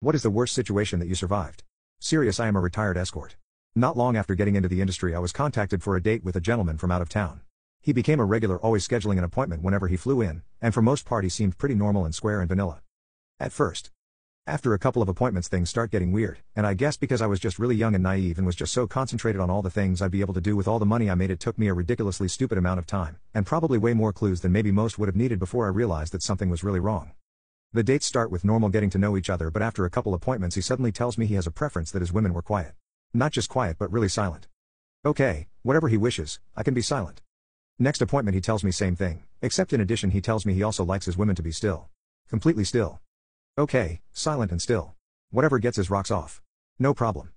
What is the worst situation that you survived? Serious, I am a retired escort. Not long after getting into the industry, I was contacted for a date with a gentleman from out of town. He became a regular, always scheduling an appointment whenever he flew in, and for most part he seemed pretty normal and square and vanilla. At first. After a couple of appointments things start getting weird, and I guess because I was just really young and naive and was just so concentrated on all the things I'd be able to do with all the money I made, it took me a ridiculously stupid amount of time, and probably way more clues than maybe most would have needed before I realized that something was really wrong. The dates start with normal getting to know each other, but after a couple appointments he suddenly tells me he has a preference that his women were quiet. Not just quiet but really silent. Okay, whatever he wishes, I can be silent. Next appointment he tells me same thing, except in addition he tells me he also likes his women to be still. Completely still. Okay, silent and still. Whatever gets his rocks off. No problem.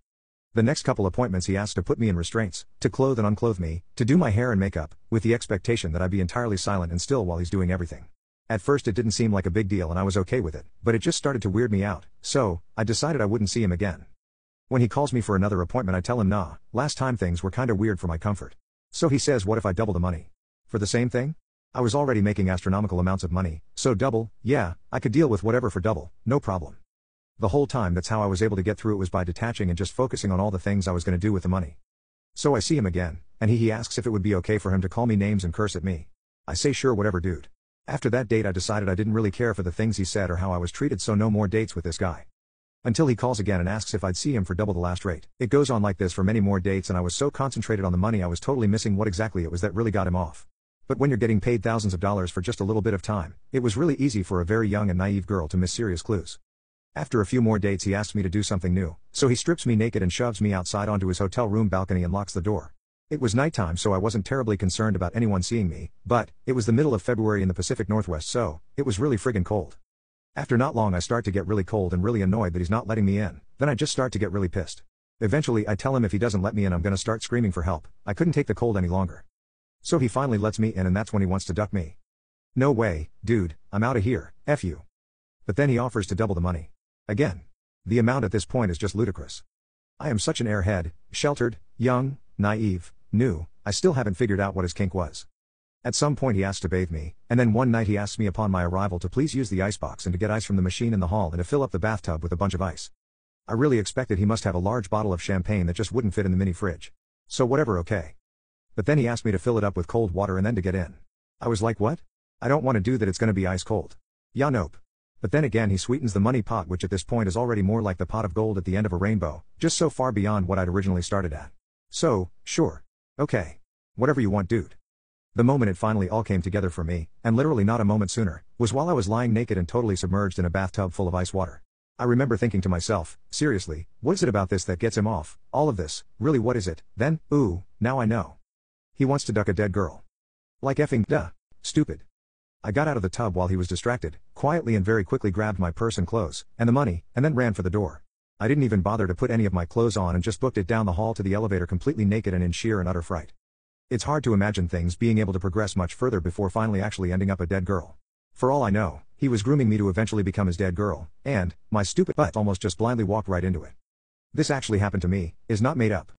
The next couple appointments he asks to put me in restraints, to clothe and unclothe me, to do my hair and makeup, with the expectation that I be entirely silent and still while he's doing everything. At first it didn't seem like a big deal and I was okay with it, but it just started to weird me out, so I decided I wouldn't see him again. When he calls me for another appointment I tell him nah, last time things were kinda weird for my comfort. So he says, what if I double the money? For the same thing? I was already making astronomical amounts of money, so double, yeah, I could deal with whatever for double, no problem. The whole time that's how I was able to get through it, was by detaching and just focusing on all the things I was going to do with the money. So I see him again, and he asks if it would be okay for him to call me names and curse at me. I say sure, whatever dude. After that date I decided I didn't really care for the things he said or how I was treated, so no more dates with this guy. Until he calls again and asks if I'd see him for double the last rate. It goes on like this for many more dates and I was so concentrated on the money I was totally missing what exactly it was that really got him off. But when you're getting paid thousands of dollars for just a little bit of time, it was really easy for a very young and naive girl to miss serious clues. After a few more dates he asks me to do something new, so he strips me naked and shoves me outside onto his hotel room balcony and locks the door. It was nighttime so I wasn't terribly concerned about anyone seeing me, but it was the middle of February in the Pacific Northwest, so it was really friggin' cold. After not long I start to get really cold and really annoyed that he's not letting me in, then I just start to get really pissed. Eventually I tell him if he doesn't let me in I'm gonna start screaming for help. I couldn't take the cold any longer. So he finally lets me in and that's when he wants to duck me. No way, dude, I'm outta here, F you. But then he offers to double the money. Again. The amount at this point is just ludicrous. I am such an airhead, sheltered, young, naive, new, I still haven't figured out what his kink was. At some point he asks to bathe me, and then one night he asks me upon my arrival to please use the icebox and to get ice from the machine in the hall and to fill up the bathtub with a bunch of ice. I really expected he must have a large bottle of champagne that just wouldn't fit in the mini fridge. So whatever, okay. But then he asked me to fill it up with cold water and then to get in. I was like, what? I don't want to do that, it's gonna be ice cold. Yeah, nope. But then again he sweetens the money pot, which at this point is already more like the pot of gold at the end of a rainbow, just so far beyond what I'd originally started at. So, sure. Okay. Whatever you want, dude. The moment it finally all came together for me, and literally not a moment sooner, was while I was lying naked and totally submerged in a bathtub full of ice water. I remember thinking to myself, seriously, what is it about this that gets him off? All of this, really, what is it? Then, ooh, now I know. He wants to duck a dead girl. Like effing duh. Stupid. I got out of the tub while he was distracted, quietly and very quickly grabbed my purse and clothes, and the money, and then ran for the door. I didn't even bother to put any of my clothes on and just booked it down the hall to the elevator completely naked and in sheer and utter fright. It's hard to imagine things being able to progress much further before finally actually ending up a dead girl. For all I know, he was grooming me to eventually become his dead girl, and my stupid butt almost just blindly walked right into it. This actually happened to me, is not made up.